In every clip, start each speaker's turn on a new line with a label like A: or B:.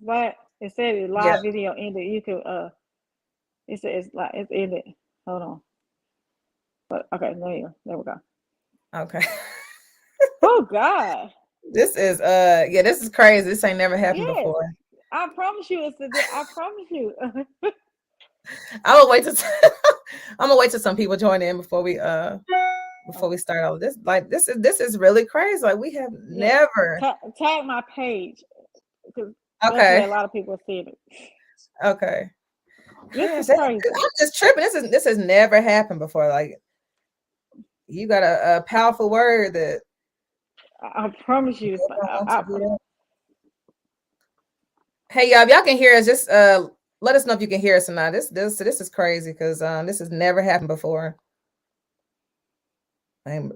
A: back. It said the
B: Yeah.
A: live video ended. You could it says it's like it's ended. Hold on. But okay, there we go.
B: Okay.
A: Oh God.
B: This is yeah, this is crazy. This ain't never happened
A: Yes.
B: before.
A: I promise you it's the I promise you.
B: I will wait till I'm gonna wait till some people join in before we
A: Okay.
B: start all of this. Like this is really crazy. Like we have
A: Yeah.
B: never.
A: Tag my page because that's where a
B: Okay.
A: lot of people see it.
B: Okay.
A: This
B: Gosh,
A: is
B: I'm
A: crazy.
B: just tripping. This has never happened before. Like you got a powerful word that
A: I promise you.
B: want to do that. Hey y'all, if y'all can hear us, just let us know if you can hear us or not. This is crazy because this has never happened before.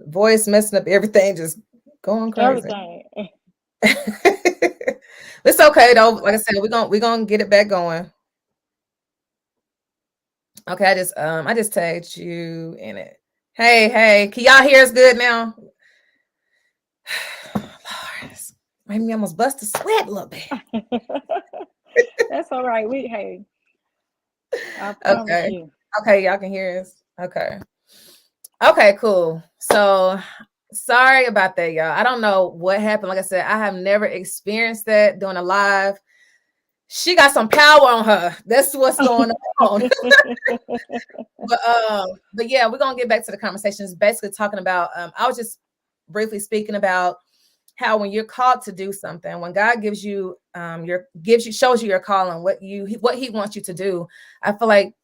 B: Voice messing up everything, just going crazy.
A: Everything.
B: It's okay though. Like I said, we're gonna get it back going. Okay, I just tagged you in it. Hey, can y'all hear us good now? Lord, made me almost bust a sweat a little bit.
A: That's all right. Hey, I promise
B: Okay.
A: you.
B: Okay, y'all can hear us. Okay. Okay, cool. So sorry about that, y'all. I don't know what happened. Like I said, I have never experienced that doing a live. She got some power on her. That's what's going on. But yeah, we're gonna get back to the conversation. It's basically talking about I was just briefly speaking about how when you're called to do something, when God gives you shows you your calling, what he wants you to do, I feel like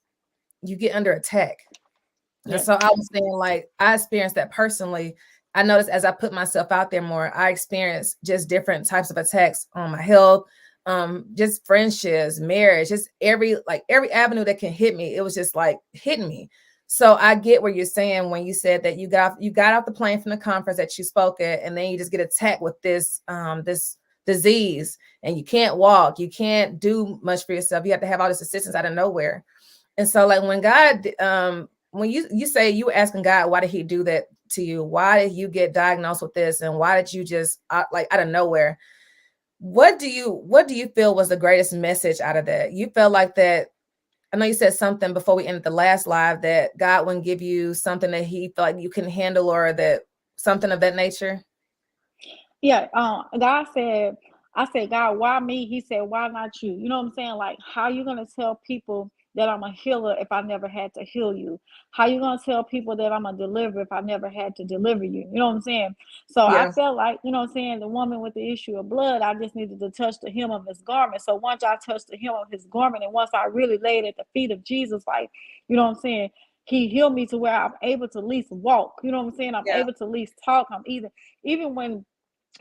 B: you get under attack. And
A: Yes.
B: so I was saying, like, I experienced that personally. I noticed as I put myself out there more, I experienced just different types of attacks on my health, just friendships, marriage, just every avenue that can hit me. It was just like hitting me. So I get what you're saying when you said that you got off the plane from the conference that you spoke at, and then you just get attacked with this disease, and you can't walk, you can't do much for yourself. You have to have all this assistance out of nowhere. And so, like when you say you were asking God, why did he do that to you? Why did you get diagnosed with this? And why did you just like out of nowhere? What do you feel was the greatest message out of that? You felt like that. I know you said something before we ended the last live that God wouldn't give you something that he felt like you couldn't handle or that something of that nature.
A: Yeah. God said, I said, God, why me? He said, why not you? You know what I'm saying? Like, how you gonna tell people that I'm a healer if I never had to heal you? How you gonna tell people that I'm a deliverer if I never had to deliver you? You know what I'm saying? So I
B: Yeah.
A: felt like, you know what I'm saying, the woman with the issue of blood, I just needed to touch the hem of his garment. So once I touched the hem of his garment, and once I really laid at the feet of Jesus, like, you know what I'm saying, he healed me to where I'm able to at least walk. You know what I'm saying? I'm
B: Yeah.
A: able to at least talk. Even when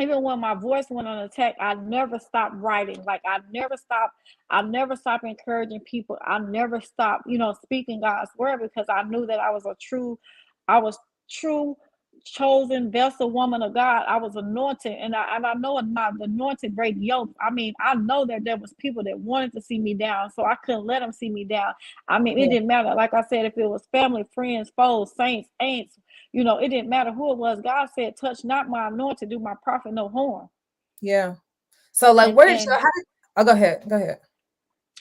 A: even when my voice went on attack, I never stopped writing. Like I never stopped encouraging people. I never stopped, speaking God's word because I knew that I was true chosen vessel woman of God. I was anointed, and I know my anointed break yokes. I mean, I know that there was people that wanted to see me down, so I couldn't let them see me down. I mean, it
B: Yeah.
A: didn't matter. Like I said, if it was family, friends, foes, saints, ain'ts, it didn't matter who it was. God said, touch not my anointed, do my prophet no harm.
B: Yeah. So like
A: And
B: where did you
A: and
B: how did oh go ahead. Go ahead.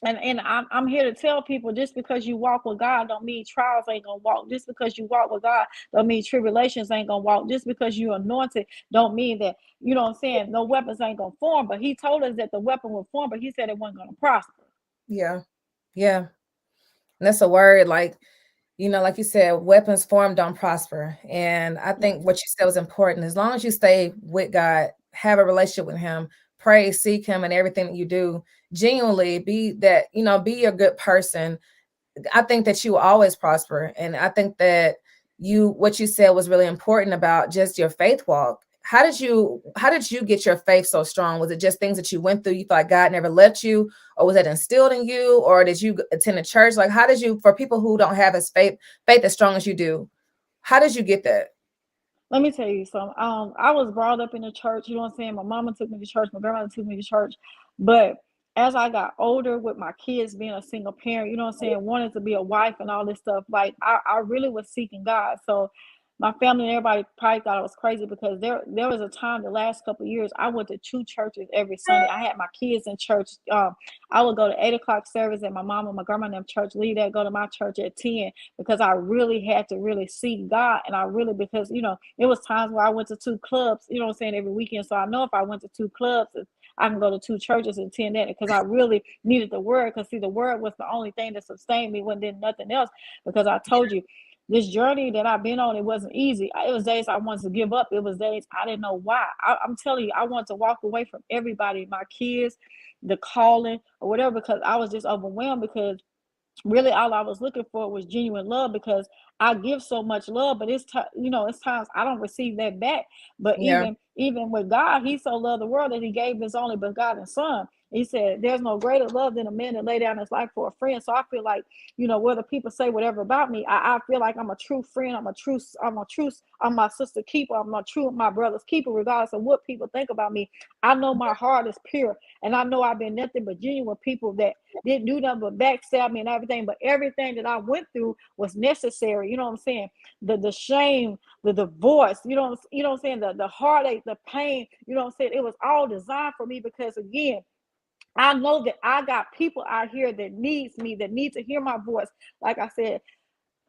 A: I'm here to tell people, just because you walk with God don't mean trials ain't gonna walk. Just because you walk with God don't mean tribulations ain't gonna walk. Just because you anointed don't mean that, you know what I'm saying, no weapons ain't gonna form. But he told us that the weapon would form, but he said it wasn't gonna prosper.
B: Yeah. Yeah. And that's a word like like you said, weapons formed don't prosper. And I think
A: Yes.
B: what you said was important. As long as you stay with God, have a relationship with him, pray, seek him in everything that you do, genuinely be a good person. I think that you will always prosper. And I think that what you said was really important about just your faith walk. How did you get your faith so strong? Was it just things that you went through? You thought God never left you, or was that instilled in you, or did you attend a church? Like, how did you, for people who don't have as faith as strong as you do, how did you get that?
A: Let me tell you something. I was brought up in the church. You know what I'm saying? My mama took me to church. My grandmother took me to church. But as I got older, with my kids being a single parent, you know what I'm saying, wanting to be a wife and all this stuff, like I really was seeking God. So my family and everybody probably thought I was crazy, because there was a time the last couple of years I went to 2 churches every Sunday. I had my kids in church. I would go to 8 o'clock service at my mom and my grandma and them church, leave that, go to my church at 10, because I really had to really seek God. And I really, because, it was times where I went to 2 clubs, every weekend. So I know if I went to 2 clubs, I can go to 2 churches and attend that, because I really needed the word. Because see, the word was the only thing that sustained me when did nothing else. Because I told you, this journey that I've been on, it wasn't easy. It was days I wanted to give up. It was days I didn't know why. I'm telling you, I wanted to walk away from everybody, my kids, the calling or whatever, because I was just overwhelmed. Because really all I was looking for was genuine love, because I give so much love, but it's times I don't receive that back. But
B: Yeah.
A: even with God, he so loved the world that he gave his only begotten son. He said there's no greater love than a man that lay down his life for a friend. So I feel like, whether people say whatever about me, I feel like I'm a true friend. I'm my sister keeper. My brother's keeper, regardless of what people think about me. I know my heart is pure, and I know I've been nothing but genuine people that didn't do nothing but backstab me and everything. But everything that I went through was necessary. You know what I'm saying? The shame, the divorce, what I'm saying, the heartache, the pain, what I'm saying? It was all designed for me, because again, I know that I got people out here that needs me, that need to hear my voice. Like I said,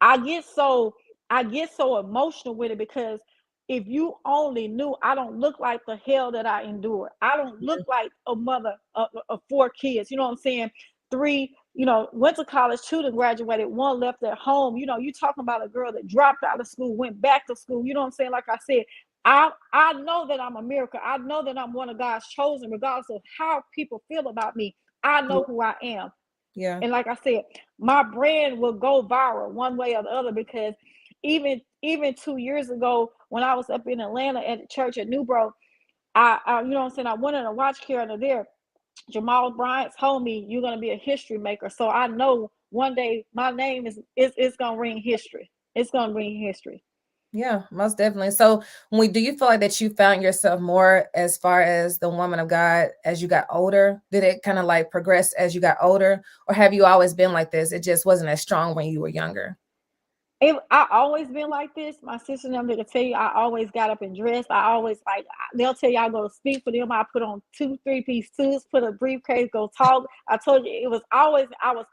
A: I get so emotional with it, because if you only knew, I don't look like the hell that I endured. I don't look like a mother of 4 kids. You know what I'm saying? 3, went to college, 2 that graduated, 1 left at home. You talking about a girl that dropped out of school, went back to school. You know what I'm saying? Like I said, I know that I'm a miracle. I know that I'm one of God's chosen, regardless of how people feel about me. I know who I am.
B: Yeah.
A: And like I said, my brand will go viral one way or the other, because even 2 years ago, when I was up in Atlanta at the church at Newbro, I what I'm saying, I went in a watch carrier there. Jamal Bryant told me, you're gonna be a history maker. So I know one day my name is gonna ring history. It's gonna ring history.
B: Yeah, most definitely. So, do you feel like that you found yourself more as far as the woman of God as you got older? Did it kind of like progress as you got older, or have you always been like this? It just wasn't as strong when you were younger.
A: I always been like this. My sister and them, they can tell you, I always got up and dressed. I always, like, they'll tell you I go to speak for them. I put on 2 3-piece suits, put a briefcase, go talk. I told you, I was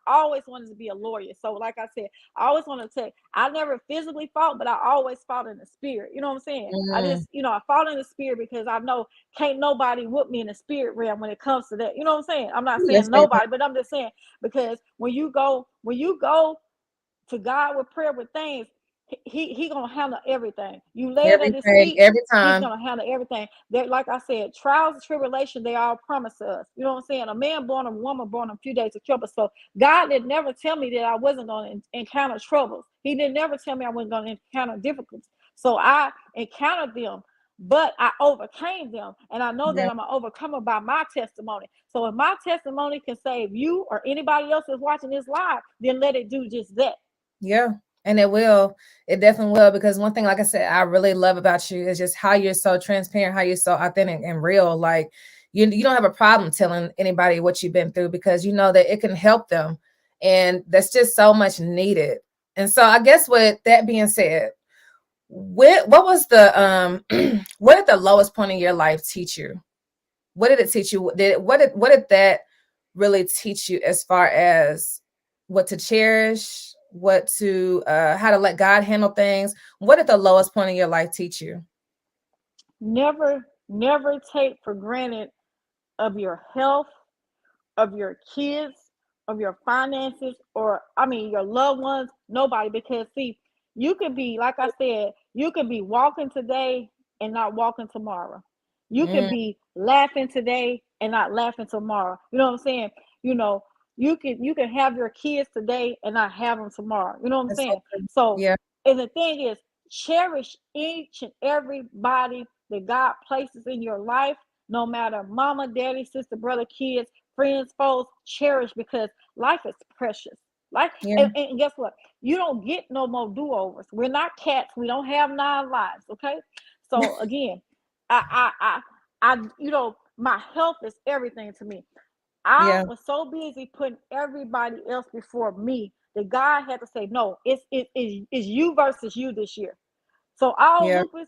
A: always wanted to be a lawyer. So like I said, I always wanted to, I never physically fought, but I always fought in the spirit. You know what I'm saying? I
B: Mm,
A: just, I fought in the spirit, because I know can't nobody whoop me in the spirit realm when it comes to that. You know what I'm saying? I'm not
B: yes,
A: saying
B: ma'am.
A: nobody, but I'm just saying, because when you go to God with prayer with things, he gonna handle everything. You lay it at his
B: Everything,
A: feet,
B: every
A: he's
B: time.
A: gonna handle everything. That, like I said, trials and tribulation, they all promise us. You know what I'm saying? A man born of a woman born a few days of trouble. So God did never tell me that I wasn't gonna encounter troubles. He did never tell me I wasn't gonna encounter difficulties. So I encountered them, but I overcame them. And I know that
B: Yeah,
A: I'm an overcomer by my testimony. So if my testimony can save you or anybody else that's watching this live, then let it do just that.
B: yeah. And it will. It definitely will. Because one thing, like I said, I really love about you is just how you're so transparent, how you're so authentic and real. Like you don't have a problem telling anybody what you've been through, because you know that it can help them. And that's just so much needed. And so I guess with that being said, what was the what did the lowest point in your life teach you? What did it teach you? What did that really teach you as far as what to cherish, what to how to let God handle things? What did the lowest point in your life teach you?
A: Never take for granted of your health, of your kids, of your finances, or I mean your loved ones. Nobody, because see, you could be, like I said, you could be walking today and not walking tomorrow. You could
B: Mm,
A: be laughing today and not laughing tomorrow. You know what I'm saying? You know, you can have your kids today and not have them tomorrow. You know what I'm
B: that's so
A: saying?
B: true.
A: So,
B: Yeah,
A: and the thing is, cherish each and everybody that God places in your life, no matter mama, daddy, sister, brother, kids, friends, foes. Cherish, because life is precious. Like,
B: yeah,
A: and guess what? You don't get no more do-overs. We're not cats. We don't have 9 lives. Okay. So again, my health is everything to me. I
B: yeah,
A: was so busy putting everybody else before me that God had to say, no, it's you versus you this year. So all
B: Yeah.
A: lupus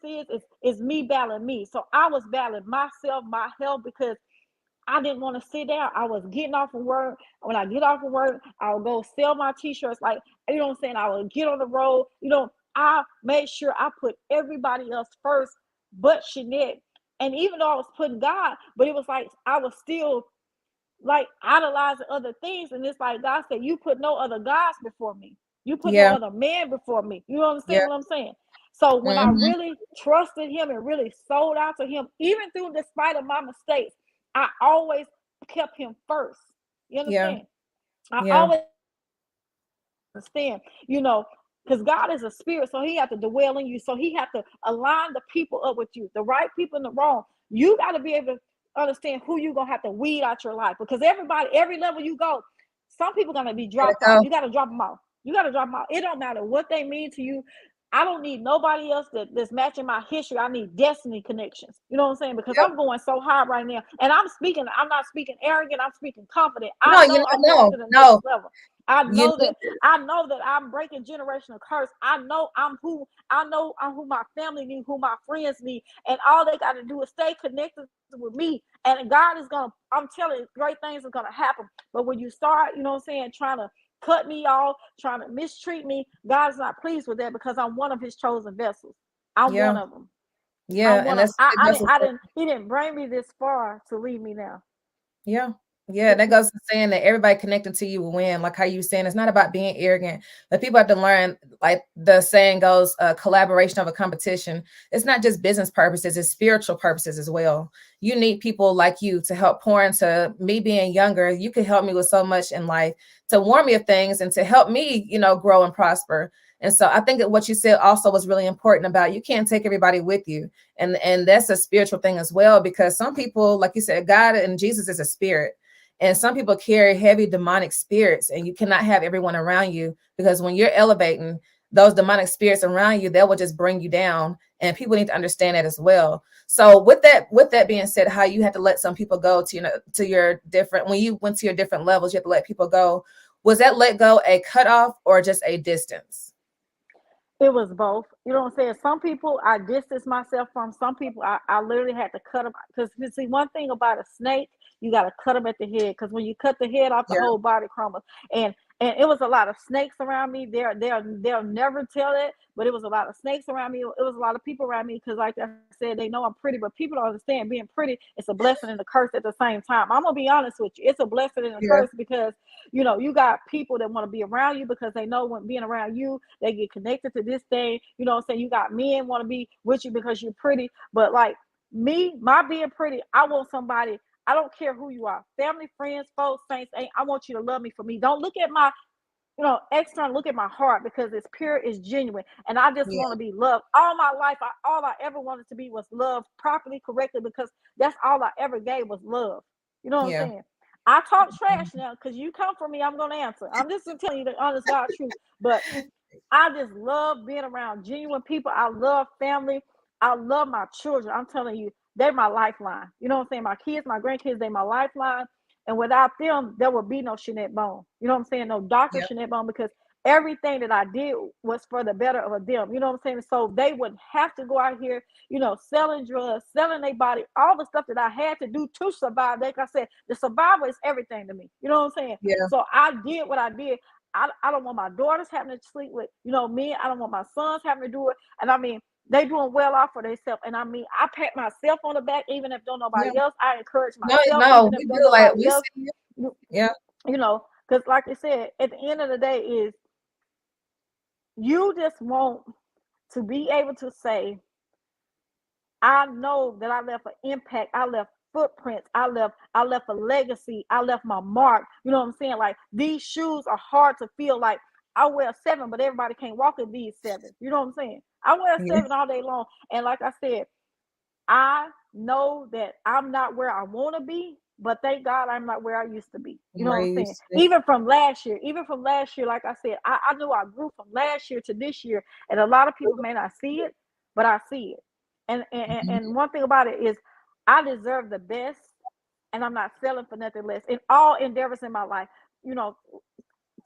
A: is me battling me. So I was battling myself, my health, because I didn't want to sit down. I was getting off of work. When I get off of work, I'll go sell my t-shirts. Like, you know what I'm saying? I would get on the road. I made sure I put everybody else first but Shanette. And even though I was putting God, but it was like I was still like idolizing other things. And it's like God said, you put no other gods before me. You put no
B: Yeah.
A: other man before me. You understand
B: Yeah.
A: what I'm saying? So when I
B: Hmm.
A: really trusted him and really sold out to him, even through despite of my mistakes, I always kept him first. You
B: Yeah.
A: understand? I
B: Yeah.
A: always understand, because God is a spirit, so he have to dwell in you. So he have to align the people up with you, the right people and the wrong. You got to be able to understand who you're gonna have to weed out your life, because everybody, every level you go, some people gonna be
B: Gotta
A: dropped off.
B: go.
A: You got to drop them off. You got to drop them off. It don't matter what they mean to you. I don't need nobody else that's matching my history. I need destiny connections. You know what I'm saying? Because
B: Yep.
A: I'm going so high right now. And I'm not speaking arrogant, I'm speaking confident. I
B: No,
A: know I'm going
B: no,
A: to the next
B: no.
A: level. I
B: You
A: know
B: need
A: that I know that I'm breaking generational curse. I know I'm who my family need, who my friends need, and all they got to do is stay connected with me. And God is gonna, I'm telling you, great things are gonna happen. But when you start, you know what I'm saying, trying to cut me off, trying to mistreat me, God's not pleased with that, because I'm one of his chosen vessels. I'm one
B: yeah.
A: of them.
B: Yeah.
A: I'm
B: And
A: one of them.
B: that's it goes to
A: I
B: say,
A: didn't. He didn't bring me this far to leave me now.
B: yeah. Yeah, that goes to saying that everybody connected to you will win. Like how you saying, it's not about being arrogant, but people have to learn, like the saying goes, collaboration over competition. It's not just business purposes, it's spiritual purposes as well. You need people like you to help pour into me being younger. You could help me with so much in life, to warn me of things and to help me, grow and prosper. And so I think that what you said also was really important about you can't take everybody with you. And that's a spiritual thing as well, because some people, like you said, God and Jesus is a spirit. And some people carry heavy demonic spirits, and you cannot have everyone around you, because when you're elevating, those demonic spirits around you, they will just bring you down. And people need to understand that as well. So with that being said, how you have to let some people go to, to your different, when you went to your different levels, you have to let people go. Was that let go a cutoff or just a distance?
A: It was both. You know what I'm saying? Some people I distanced myself from. Some people I literally had to cut them. Because you see, one thing about a snake, you got to cut them at the head. Because when you cut the head off, the
B: Yeah.
A: whole body crumbles. And it was a lot of snakes around me. They'll never tell it, but it was a lot of snakes around me. It was a lot of people around me, because, like I said, they know I'm pretty, but people don't understand being pretty. It's a blessing and a curse at the same time. I'm gonna be honest with you. It's a blessing and a
B: Yeah.
A: curse, because you got people that want to be around you, because they know when being around you, they get connected to this thing. You know what I'm saying? You got men want to be with you because you're pretty. But like me, my being pretty, I want somebody. I don't care who you are, family, friends, folks, saints. I want you to love me for me. Don't look at my external, look at my heart, because it's pure, it's genuine, and I just want
B: Yeah.
A: to be loved. All my life, all I ever wanted to be was loved properly, correctly, because that's all I ever gave was love. You know what I'm
B: Yeah.
A: saying? I talk trash now, because you come for me, I'm gonna answer. I'm just telling you the honest God truth. But I just love being around genuine people. I love family. I love my children. I'm telling you, they're my lifeline. You know what I'm saying? My kids, my grandkids, they my lifeline. And without them, there would be no Shanette Bone. You know what I'm saying? No Dr.
B: Yeah.
A: Shanette Bone, because everything that I did was for the better of them. You know what I'm saying? So they wouldn't have to go out here, selling drugs, selling their body, all the stuff that I had to do to survive. Like I said, the survival is everything to me. You know what I'm saying?
B: Yeah.
A: So I did what I did. I don't want my daughters having to sleep with, men. I don't want my sons having to do it. And I mean, they doing well off for themselves. And I mean, I pat myself on the back, even if don't
B: Yeah.
A: nobody else. I encourage
B: No,
A: myself,
B: no,
A: even if
B: we do,
A: don't
B: like
A: nobody
B: we
A: else.
B: see it.
A: You,
B: Yeah.
A: because like I said, at the end of the day, is you just want to be able to say, I know that I left an impact. I left footprints. I left a legacy. I left my mark. You know what I'm saying? Like, these shoes are hard to feel. Like, I wear 7, but everybody can't walk in these 7. You know what I'm saying? I wear
B: Yeah.
A: 7 all day long. And like I said, I know that I'm not where I want to be, but thank God I'm not where I used to be. You know
B: Where
A: what I'm
B: you
A: saying?
B: used to be.
A: Even from last year, like I said, I knew I grew from last year to this year, and a lot of people may not see it, but I see it. And
B: Mhm.
A: one thing about it is, I deserve the best, and I'm not selling for nothing less in all endeavors in my life. You know,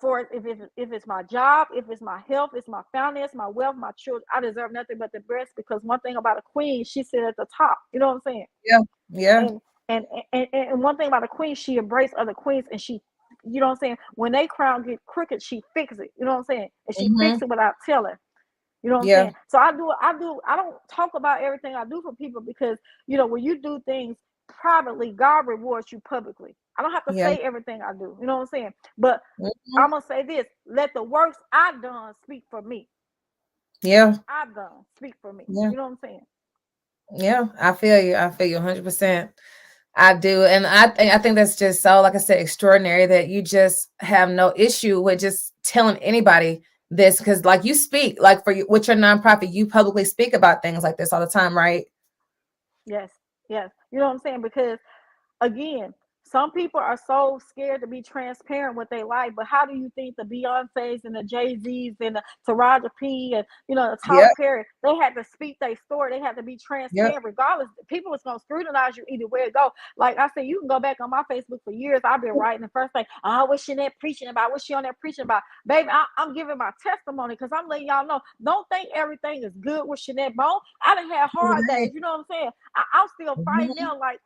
A: for if it's my job, if it's my health, it's my finance, my wealth, my children, I deserve nothing but the best, because one thing about a queen, she sit at the top. You know what I'm saying?
B: Yeah. Yeah.
A: And one thing about a queen, she embraces other queens, and she, you know what I'm saying, when they crown get crooked, she fix it. You know what I'm saying? And she fix it without telling. You know what I'm
B: Yeah.
A: saying? So I don't talk about everything I do for people, because, you know, when you do things privately, God rewards you publicly. I don't have to
B: Yeah.
A: say everything I do. You know what I'm saying? But
B: Mhm.
A: I'm gonna say this: let the works I done speak for me.
B: Yeah.
A: I done speak for me.
B: Yeah.
A: You know what I'm saying?
B: Yeah. I feel you. I feel you 100%. I do. And I think that's just so, like I said, extraordinary that you just have no issue with just telling anybody this, because like you speak, like for you with your nonprofit, you publicly speak about things like this all the time, right?
A: Yes, yes. You know what I'm saying? Because again, some people are so scared to be transparent with their life. But how do you think the Beyoncés and the Jay-Z's and the Taraji P and, you know, the
B: Yep.
A: Tyler Perry, they had to speak their story. They had to be
B: Yep.
A: transparent regardless. People was gonna scrutinize you either way it go. Like I said, you can go back on my Facebook for years. I've been writing the first thing, oh, what's Jeanette preaching about? What's she on there preaching about? Baby, I'm giving my testimony, because I'm letting y'all know. Don't think everything is good with Jeanette Bone. I done had hard days. You know what I'm saying? I'm still fighting now. Like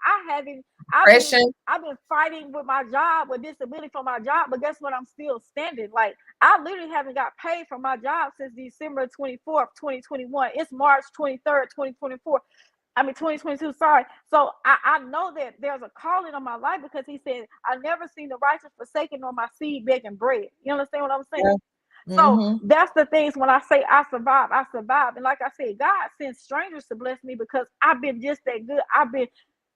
B: Depression.
A: I've been fighting with my job, with disability for my job, but guess what? I'm still standing. Like, I literally haven't got paid from my job since December 24th, 2021. It's March 23rd, 2024. I mean 2022, sorry. So I know that there's a calling on my life, because he said, I never seen the righteous forsaken nor my seed begging bread. You understand what I'm saying?
B: Yeah.
A: So
B: Mm-hmm.
A: that's the things when I say I survive, I survive. And like I said, God sends strangers to bless me, because I've been just that good.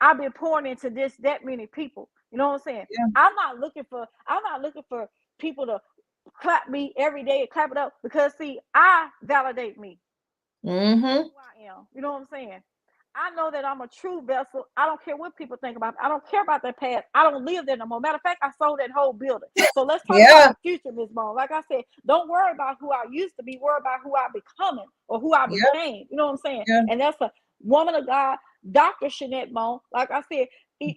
A: I've been pouring into that many people. You know what I'm saying?
B: Yeah.
A: I'm not looking for people to clap me every day and clap it up, because see, I validate me.
B: Mm-hmm.
A: Who I am. You know what I'm saying? I know that I'm a true vessel. I don't care what people think about me. I don't care about their past. I don't live there no more. Matter of fact, I sold that whole building. So let's talk about
B: Yeah.
A: the future, Miss Bone. Like I said, don't worry about who I used to be. Worry about who I becoming, or who I
B: Yeah.
A: became. You know what I'm saying?
B: Yeah.
A: And that's a woman of God, Dr. Jeanette Bone. Like I said,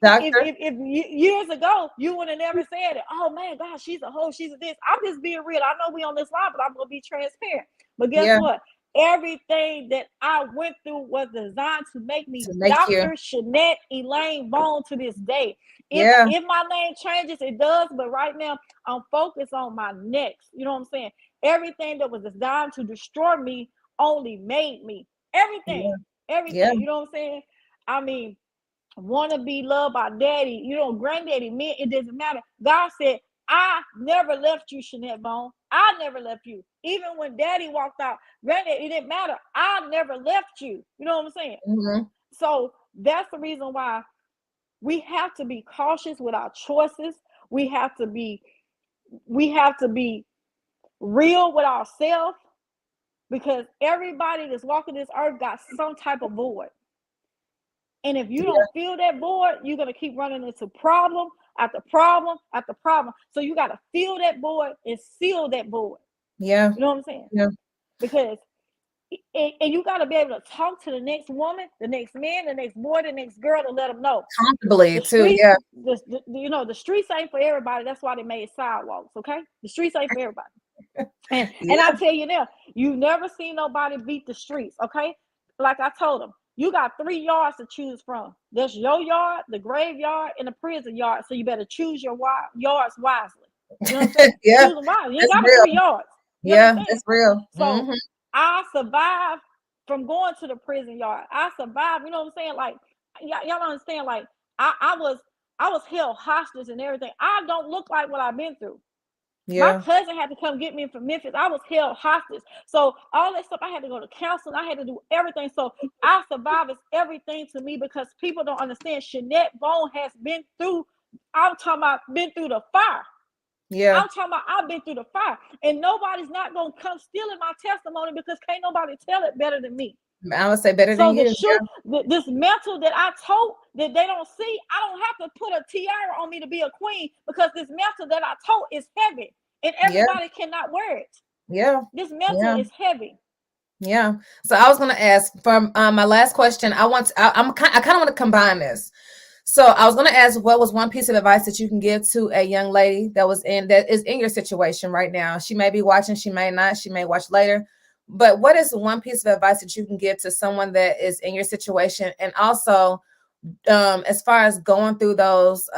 B: Doctor.
A: if years ago you would have never said it. Oh man, God, she's a hoe. She's a this. I'm just being real. I know we on this line, but I'm gonna be transparent. But guess
B: Yeah.
A: what? Everything that I went through was designed to make me
B: To make you.
A: Dr. Jeanette Elaine Bone to this day.
B: Yeah.
A: If my name changes, it does, but right now I'm focused on my next. You know what I'm saying? Everything that was designed to destroy me only made me.
B: Yeah.
A: Everything.
B: Yeah.
A: Everything. You know what I'm saying? I mean, want to be loved by daddy, you know, granddaddy, man, it doesn't matter. God said, I never left you, Jeanette Bone. I never left you. Even when daddy walked out, granddaddy, it didn't matter. I never left you. You know what I'm saying?
B: Mm-hmm.
A: So that's the reason why we have to be cautious with our choices. We have to be, we have to be real with ourselves, because everybody that's walking this earth got some type of void. And if you
B: Yeah.
A: don't feel that void, you're going to keep running into problem after problem after problem. So you got to feel that void and seal that void.
B: Yeah.
A: You know what I'm saying?
B: Yeah.
A: Because, and you got to be able to talk to the next woman, the next man, the next boy, the next girl, to let them know
B: Comfortably
A: the
B: too.
A: streets,
B: Yeah.
A: you know, the streets ain't for everybody. That's why they made sidewalks. Okay. The streets ain't for everybody. And I
B: Yeah.
A: tell you now, you never seen nobody beat the streets, okay? Like I told them, you got 3 yards to choose from. There's your yard, the graveyard, and the prison yard. So you better choose your yards wisely. You know what I'm saying?
B: Yeah.
A: Choose them wisely. You ain't
B: That's
A: got but
B: real.
A: 3 yards. You
B: Yeah.
A: understand?
B: That's real.
A: So
B: Mm-hmm.
A: I survived from going to the prison yard. I survived. You know what I'm saying? Like y'all don't understand. Like I was held hostage and everything. I don't look like what I've been through. My
B: Yeah.
A: cousin had to come get me from Memphis. I was held hostage. So all that stuff, I had to go to counseling. I had to do everything. So I survived is everything to me, because people don't understand. Jeanette Bone has been through, I'm talking about been through the fire.
B: Yeah.
A: I'm talking about I've been through the fire. And nobody's not going to come stealing my testimony, because can't nobody tell it better than me.
B: I would say better than
A: So the
B: you.
A: shoe, this mantle that I tote that they don't see, I don't have to put a tiara on me to be a queen, because this mantle that I tote is heavy and
B: Yeah.
A: everybody cannot wear it.
B: Yeah.
A: This mantle
B: Yeah.
A: is heavy.
B: Yeah. So I was going to ask from my last question. I kind of want to combine this. So I was going to ask, what was one piece of advice that you can give to a young lady that is in your situation right now? She may be watching, she may not, she may watch later. But what is one piece of advice that you can give to someone that is in your situation? And also, as far as going through those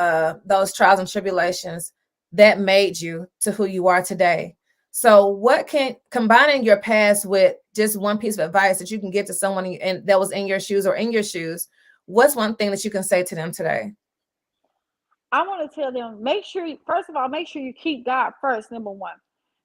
B: trials and tribulations that made you to who you are today. So what can combining your past with just one piece of advice that you can give to someone that was in your shoes or in your shoes, what's one thing that you can say to them today?
A: I want to tell them, first of all, make sure you keep God first, number one.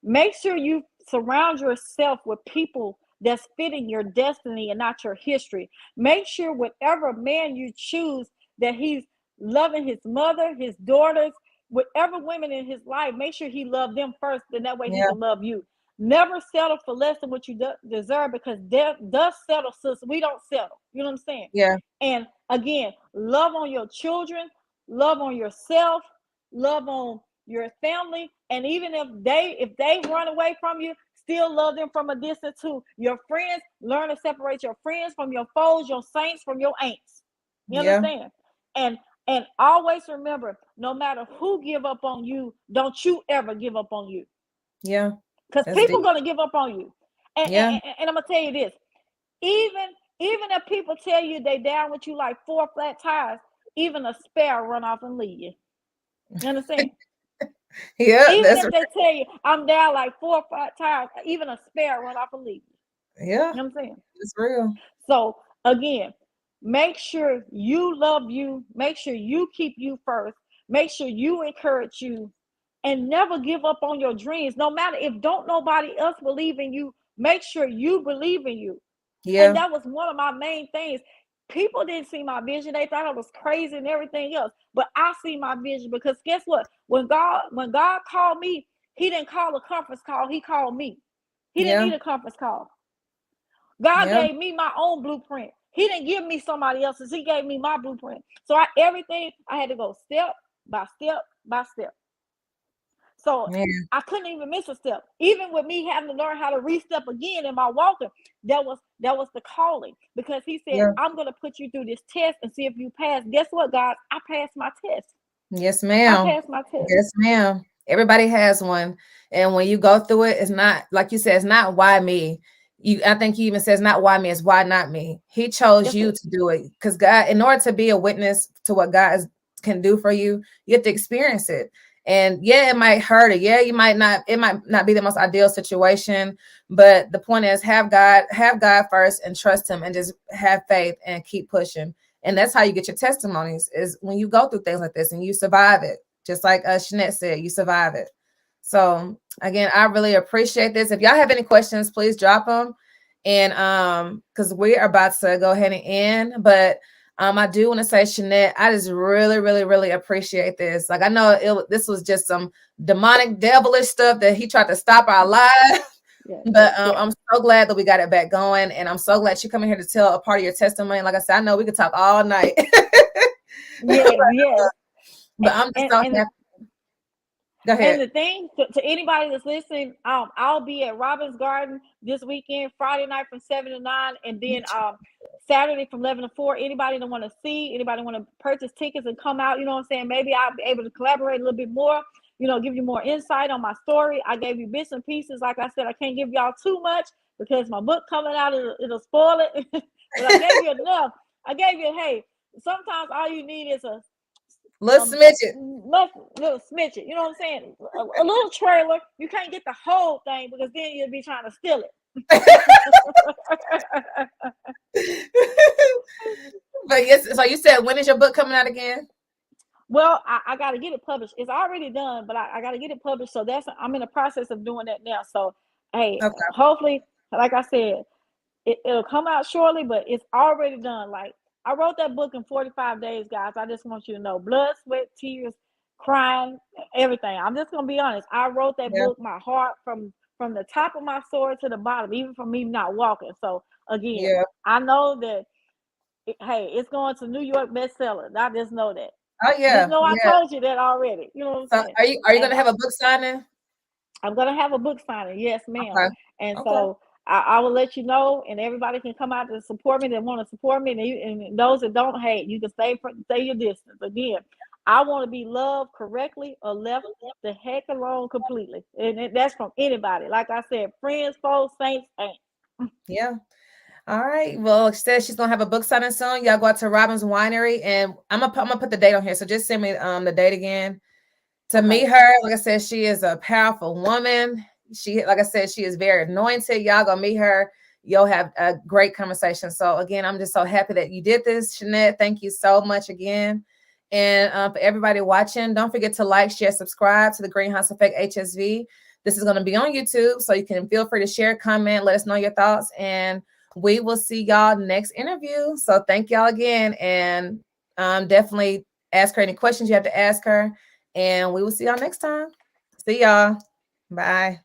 A: Make sure you surround yourself with people that's fitting your destiny and not your history. Make sure whatever man you choose, that he's loving his mother, his daughters, whatever women in his life, make sure he loved them first, then that way he
B: Yeah,
A: can love you. Never settle for less than what you deserve, because death does settle, sis. We don't settle. You know what I'm saying?
B: yeah,
A: And again, love on your children, love on yourself, love on your family, and even if they run away from you, still love them from a distance too. Your friends, learn to separate your friends from your foes, your saints from your ain'ts. You
B: yeah,
A: understand? And and always remember, no matter who give up on you, don't you ever give up on you,
B: yeah.
A: because
B: That's
A: people
B: deep.
A: gonna give up on you. And,
B: Yeah,
A: and I'm gonna tell you this: even even if people tell you they down with you like four flat tires, even a spare run off and leave you. You understand?
B: yeah.
A: Even
B: That's
A: if they tell you I'm down like four or five tires, even a spare run off and leave you.
B: yeah.
A: You know what I'm saying?
B: It's real.
A: So again, make sure you love you, make sure you keep you first, make sure you encourage you, and never give up on your dreams. No matter if don't nobody else believe in you, make sure you believe in you. And
B: Yeah,
A: that was one of my main things. People didn't see my vision. They thought I was crazy and everything else. But I see my vision, because guess what? When God called me, he didn't call a conference call. He called me. He didn't
B: yeah,
A: need a conference call. God
B: yeah.
A: gave me my own blueprint. He didn't give me somebody else's. He gave me my blueprint. So everything I had to go step by step by step. So
B: Yeah,
A: I couldn't even miss a step. Even with me having to learn how to re-step again in my walking, that was the calling. Because he said,
B: yeah.
A: I'm gonna put you through this test and see if you pass. Guess what, God? I passed my test.
B: Yes,
A: I
B: ma'am.
A: passed my test.
B: Yes, ma'am. Everybody has one. And when you go through it, it's not like you said, it's not why me. I think he even says not why me, it's why not me. He chose
A: That's
B: you
A: it.
B: to do it. Because God, in order to be a witness to what can do for you, you have to experience it. And yeah, it might hurt it. Yeah, it might not be the most ideal situation. But the point is have God first and trust him and just have faith and keep pushing. And that's how you get your testimonies, is when you go through things like this and you survive it. Just like Shanette said, you survive it. So again, I really appreciate this. If y'all have any questions, please drop them. And because we are about to go ahead and end, but I do want to say, Shanette, I just really, really, really appreciate this. Like I know this was just some demonic, devilish stuff that he tried to stop our lives.
A: Yeah, yeah,
B: But
A: yeah.
B: I'm so glad that we got it back going, and I'm so glad you coming here to tell a part of your testimony. Like I said, I know we could talk all night.
A: Yes, yes.
B: But I'm just
A: And
B: so
A: and
B: happy. Go
A: And
B: ahead.
A: the thing to anybody that's listening, I'll be at Robin's Garden this weekend, Friday night from 7 to 9, and then Saturday from 11 to 4. Anybody that want to see, anybody want to purchase tickets and come out, you know what I'm saying? Maybe I'll be able to collaborate a little bit more, give you more insight on my story. I gave you bits and pieces. Like I said, I can't give y'all too much because my book coming out, it'll spoil it. But I gave you enough. I gave you, hey, sometimes all you need is a
B: Little smidget.
A: little smidget, you know what I'm saying? A little trailer. You can't get the whole thing because then you'll be trying to steal it.
B: But yes, so you said, when is your book coming out again?
A: Well, I got to get it published. It's already done, but I got to get it published. So I'm in the process of doing that now. So hey,
B: Okay.
A: hopefully, like I said, it'll come out shortly, but it's already done. Like I wrote that book in 45 days, guys. I just want you to know, blood, sweat, tears, crying, everything. I'm just gonna be honest. I wrote that
B: Yeah.
A: book, my heart, from the top of my sword to the bottom, even from me not walking. So again,
B: Yeah.
A: I know that. Hey, it's going to New York bestseller. I just know that.
B: Oh
A: Just
B: yeah.
A: know I
B: Yeah.
A: told you that already. You know what I'm
B: So
A: saying?
B: are you
A: And
B: gonna have a book signing?
A: I'm gonna have a book signing. Yes, ma'am.
B: Okay.
A: And
B: Okay.
A: so I will let you know, and everybody can come out to support me that want to support me, and those that don't hate, you can stay your distance. Again, I want to be loved correctly or left the heck alone completely, and that's from anybody. Like I said, friends, foes, saints, ain't.
B: Yeah. All right. Well, she says she's gonna have a book signing soon. Y'all go out to Robin's Winery, and I'm gonna put the date on here. So just send me the date again to meet her. Like I said, she is a powerful woman. She, like I said, she is very anointed. Y'all gonna meet her. You'll have a great conversation. So again, I'm just so happy that you did this, Shanette. Thank you so much again. And for everybody watching, don't forget to like, share, subscribe to the Greenhouse Effect HSV. This is going to be on YouTube, so you can feel free to share, comment, let us know your thoughts, and we will see y'all next interview. So thank y'all again, and definitely ask her any questions you have to ask her, and we will see y'all next time. See y'all. Bye.